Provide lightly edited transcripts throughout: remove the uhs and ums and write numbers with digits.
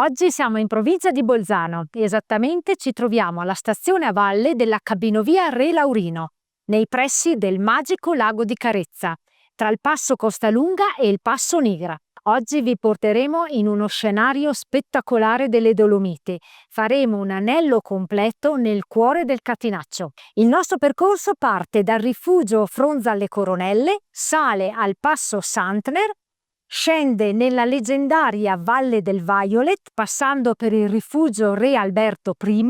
Oggi siamo in provincia di Bolzano, esattamente ci troviamo alla stazione a valle della cabinovia Re Laurino, nei pressi del magico lago di Carezza, tra il passo Costalunga e il passo Nigra. Oggi vi porteremo in uno scenario spettacolare delle Dolomiti. Faremo un anello completo nel cuore del Catinaccio. Il nostro percorso parte dal rifugio Fronza alle Coronelle, sale al passo Santner, scende nella leggendaria Valle del Violet, passando per il rifugio Re Alberto I,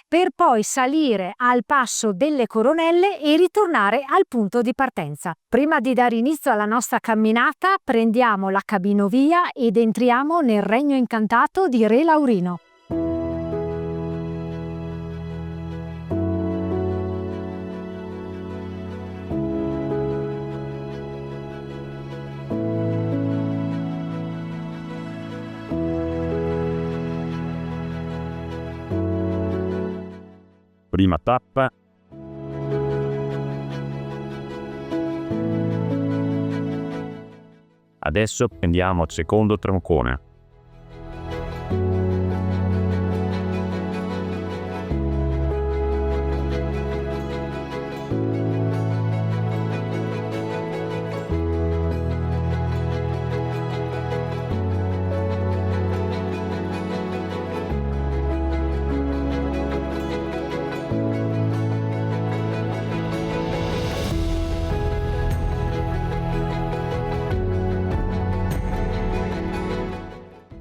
per poi salire al passo delle Coronelle e ritornare al punto di partenza. Prima di dare inizio alla nostra camminata, prendiamo la cabinovia ed entriamo nel regno incantato di Re Laurino. Prima tappa. Adesso prendiamo il secondo troncone.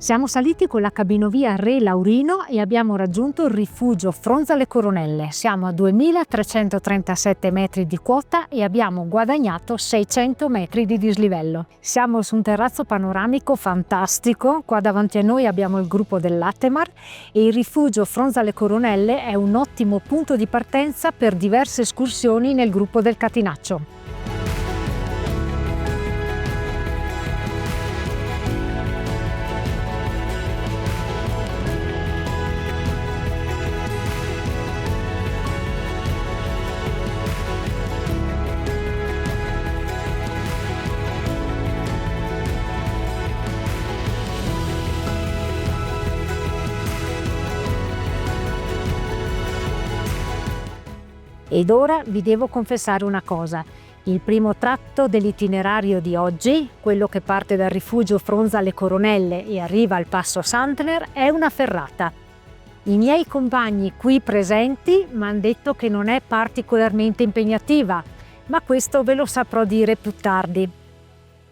Siamo saliti con la cabinovia Re Laurino e abbiamo raggiunto il rifugio Fronza alle Coronelle. Siamo a 2337 metri di quota e abbiamo guadagnato 600 metri di dislivello. Siamo su un terrazzo panoramico fantastico, qua davanti a noi abbiamo il gruppo del Latemar e il rifugio Fronza alle Coronelle è un ottimo punto di partenza per diverse escursioni nel gruppo del Catinaccio. Ed ora vi devo confessare una cosa. Il primo tratto dell'itinerario di oggi, quello che parte dal rifugio Fronza alle Coronelle e arriva al passo Santner, è una ferrata. I miei compagni qui presenti mi hanno detto che non è particolarmente impegnativa, ma questo ve lo saprò dire più tardi.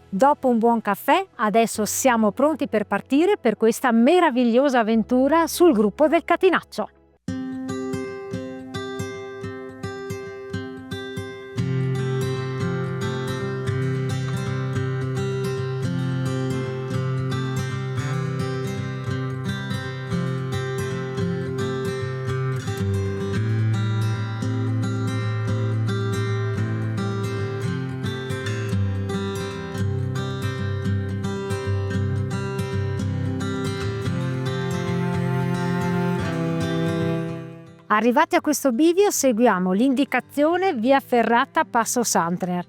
Dopo un buon caffè, adesso siamo pronti per partire per questa meravigliosa avventura sul gruppo del Catinaccio. Arrivati a questo bivio seguiamo l'indicazione via ferrata passo Santner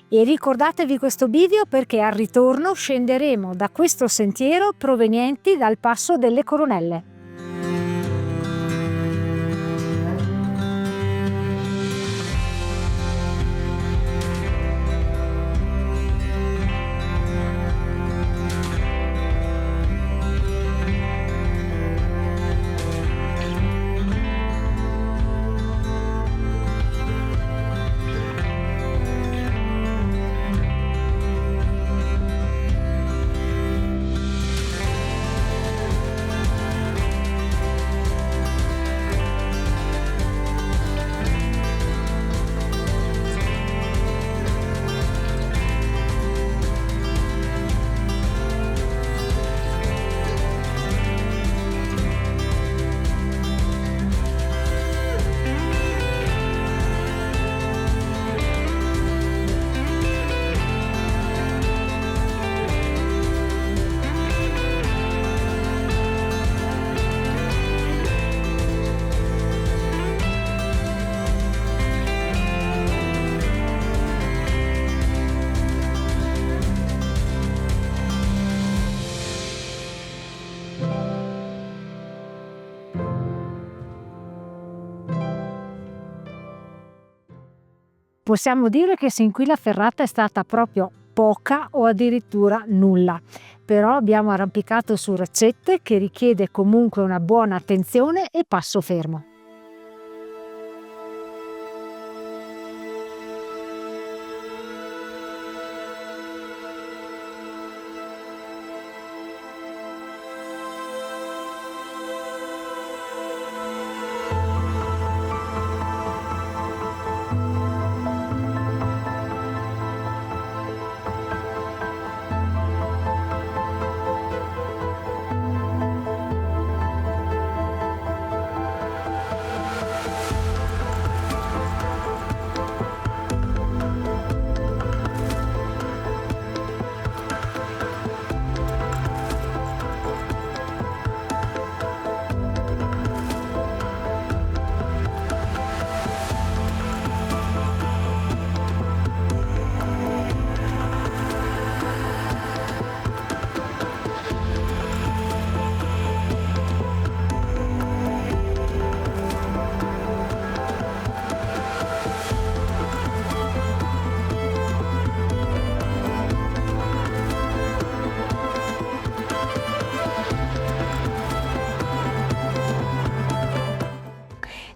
e ricordatevi questo bivio perché al ritorno scenderemo da questo sentiero provenienti dal passo delle Coronelle. Possiamo dire che sin qui la ferrata è stata proprio poca o addirittura nulla, però abbiamo arrampicato su ricette che richiede comunque una buona attenzione e passo fermo.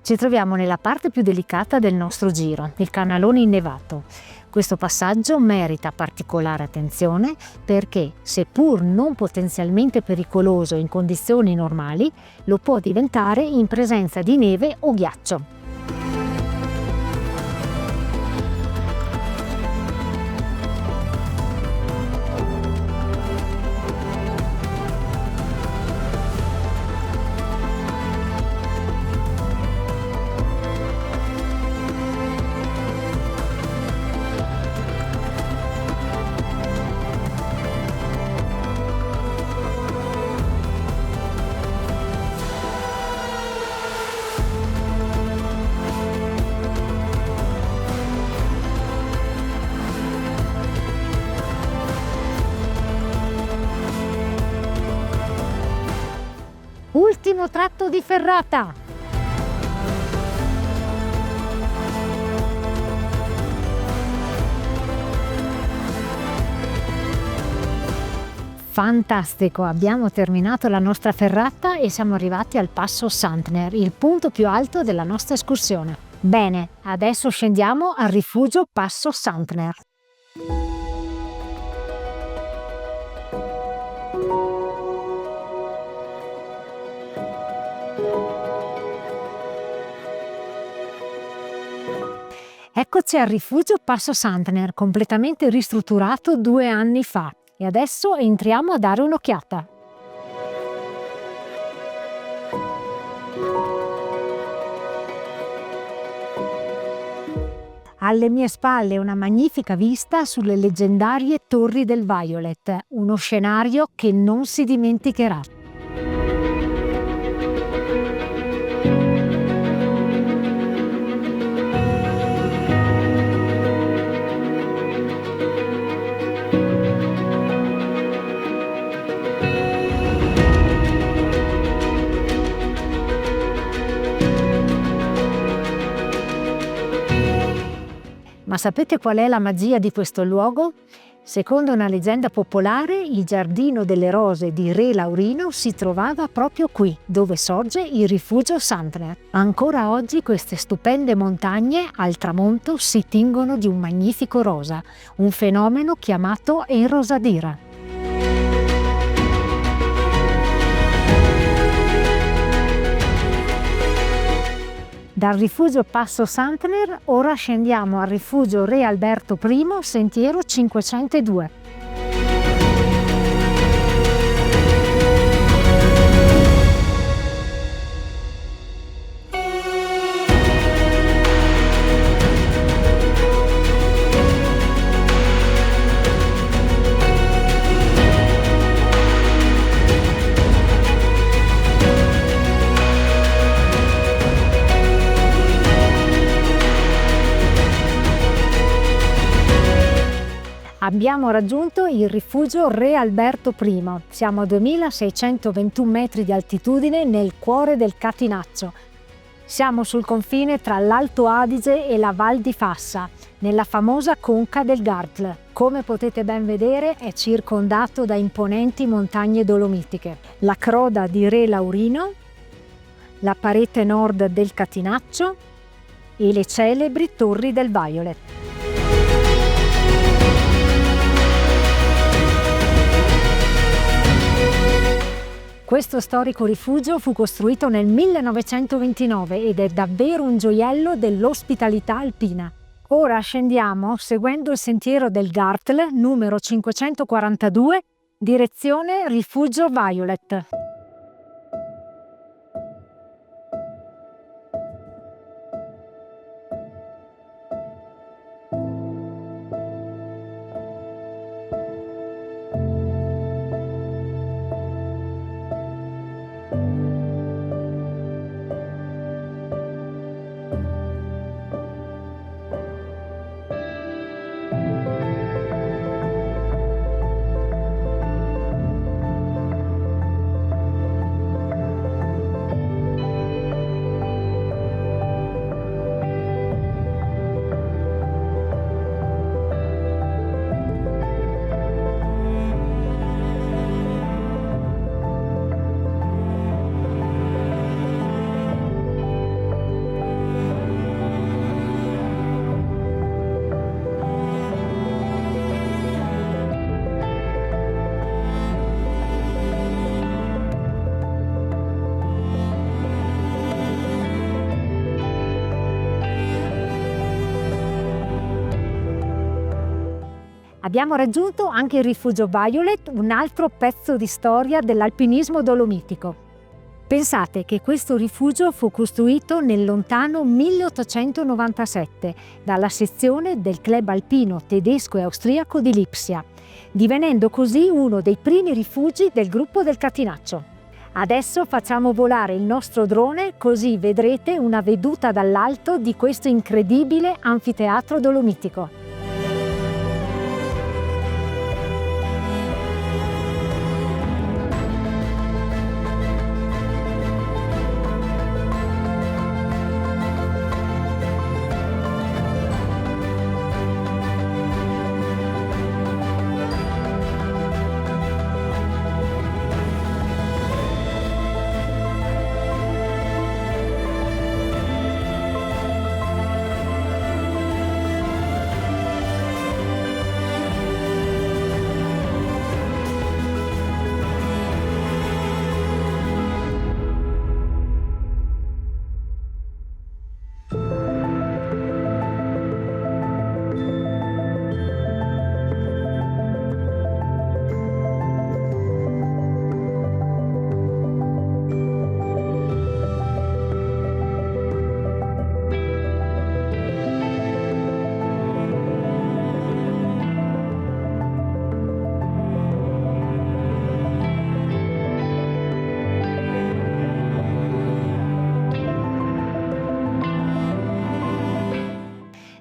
Ci troviamo nella parte più delicata del nostro giro, il canalone innevato. Questo passaggio merita particolare attenzione perché, seppur non potenzialmente pericoloso in condizioni normali, lo può diventare in presenza di neve o ghiaccio. Ultimo tratto di ferrata! Fantastico, abbiamo terminato la nostra ferrata e siamo arrivati al passo Santner, il punto più alto della nostra escursione. Bene, adesso scendiamo al rifugio Passo Santner. Eccoci al rifugio Passo Santner, completamente ristrutturato 2 anni fa. E adesso entriamo a dare un'occhiata. Alle mie spalle una magnifica vista sulle leggendarie Torri del Violet, uno scenario che non si dimenticherà. Ma sapete qual è la magia di questo luogo? Secondo una leggenda popolare, il Giardino delle Rose di Re Laurino si trovava proprio qui, dove sorge il rifugio Santner. Ancora oggi queste stupende montagne al tramonto si tingono di un magnifico rosa, un fenomeno chiamato enrosadira. Dal rifugio Passo Santner ora scendiamo al rifugio Re Alberto I, sentiero 502. Abbiamo raggiunto il rifugio Re Alberto I. Siamo a 2621 metri di altitudine nel cuore del Catinaccio. Siamo sul confine tra l'Alto Adige e la Val di Fassa, nella famosa conca del Gartl. Come potete ben vedere è circondato da imponenti montagne dolomitiche. La croda di Re Laurino, la parete nord del Catinaccio e le celebri torri del Violet. Questo storico rifugio fu costruito nel 1929 ed è davvero un gioiello dell'ospitalità alpina. Ora scendiamo seguendo il sentiero del Gartl numero 542, direzione Rifugio Violet. Abbiamo raggiunto anche il Rifugio Violet, un altro pezzo di storia dell'alpinismo dolomitico. Pensate che questo rifugio fu costruito nel lontano 1897 dalla sezione del club alpino tedesco e austriaco di Lipsia, divenendo così uno dei primi rifugi del gruppo del Catinaccio. Adesso facciamo volare il nostro drone, così vedrete una veduta dall'alto di questo incredibile anfiteatro dolomitico.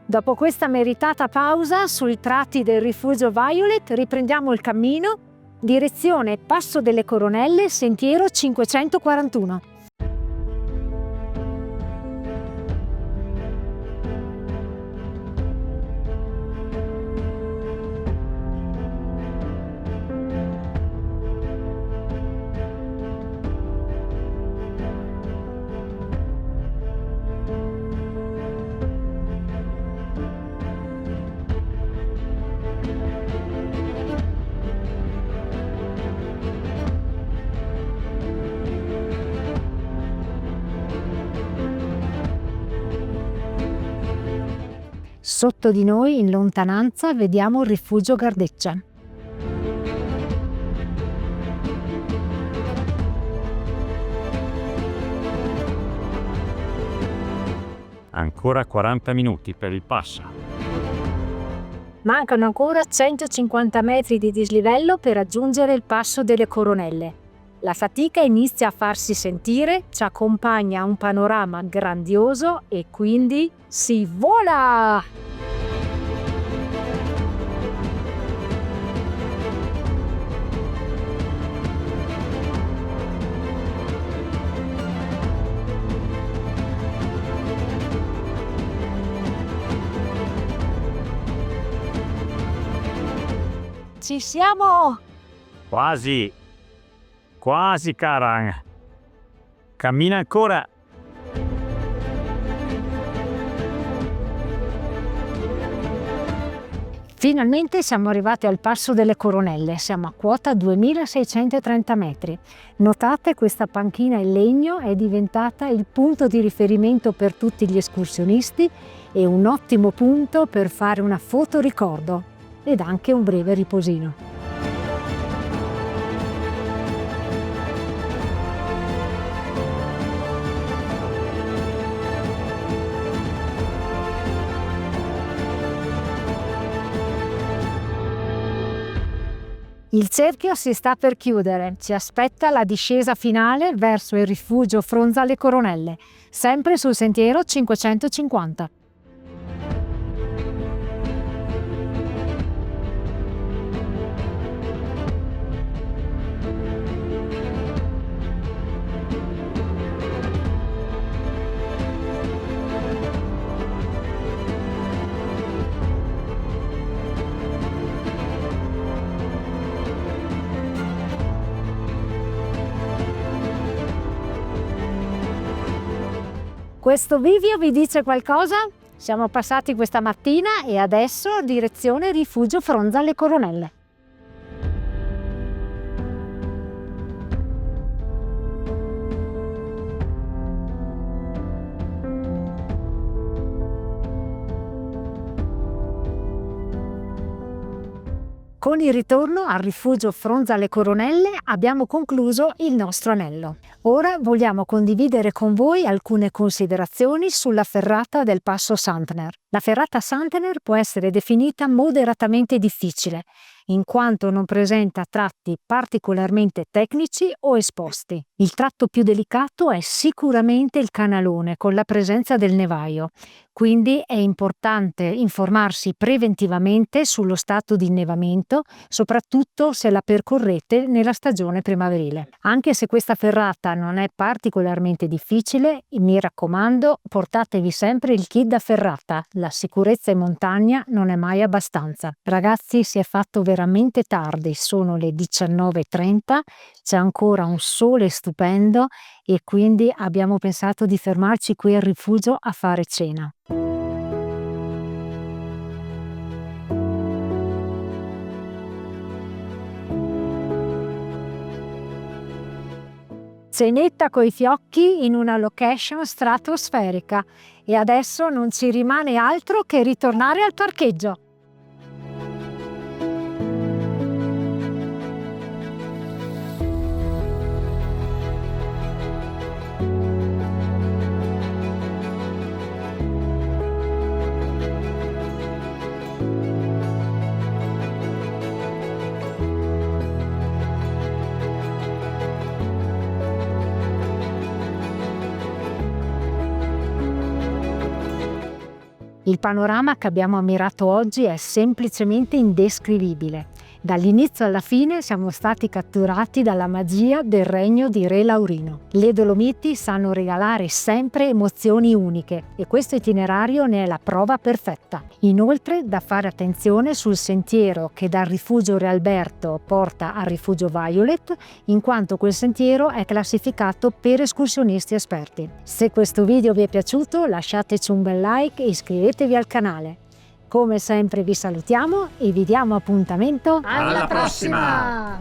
Dopo questa meritata pausa sui tratti del Rifugio Violet riprendiamo il cammino, direzione Passo delle Coronelle, sentiero 541. Sotto di noi, in lontananza, vediamo il Rifugio Gardeccia. Ancora 40 minuti per il passo. Mancano ancora 150 metri di dislivello per raggiungere il Passo delle Coronelle. La fatica inizia a farsi sentire, ci accompagna un panorama grandioso e quindi si vola! Ci siamo! Quasi. Quasi, Karan. Cammina ancora. Finalmente siamo arrivati al Passo delle Coronelle, siamo a quota 2630 metri. Notate, questa panchina in legno è diventata il punto di riferimento per tutti gli escursionisti e un ottimo punto per fare una foto ricordo ed anche un breve riposino. Il cerchio si sta per chiudere, ci aspetta la discesa finale verso il rifugio Fronza alle Coronelle, sempre sul sentiero 550. Questo video vi dice qualcosa? Siamo passati questa mattina e adesso direzione rifugio Fronza alle Coronelle. Con il ritorno al rifugio Fronza alle Coronelle abbiamo concluso il nostro anello. Ora vogliamo condividere con voi alcune considerazioni sulla ferrata del Passo Santner. La ferrata Santner può essere definita moderatamente difficile, in quanto non presenta tratti particolarmente tecnici o esposti. Il tratto più delicato è sicuramente il canalone con la presenza del nevaio, quindi è importante informarsi preventivamente sullo stato di innevamento, soprattutto se la percorrete nella stagione primaverile. Anche se questa ferrata non è particolarmente difficile, mi raccomando, portatevi sempre il kit da ferrata. La sicurezza in montagna non è mai abbastanza. Ragazzi, si è fatto veramente tardi, sono le 19:30, c'è ancora un sole stupendo e quindi abbiamo pensato di fermarci qui al rifugio a fare cena. Cenetta coi fiocchi in una location stratosferica e adesso non ci rimane altro che ritornare al parcheggio. Il panorama che abbiamo ammirato oggi è semplicemente indescrivibile. Dall'inizio alla fine siamo stati catturati dalla magia del regno di Re Laurino. Le Dolomiti sanno regalare sempre emozioni uniche e questo itinerario ne è la prova perfetta. Inoltre, da fare attenzione sul sentiero che dal rifugio Re Alberto porta al rifugio Violet, in quanto quel sentiero è classificato per escursionisti esperti. Se questo video vi è piaciuto, lasciateci un bel like e iscrivetevi al canale. Come sempre vi salutiamo e vi diamo appuntamento Alla prossima!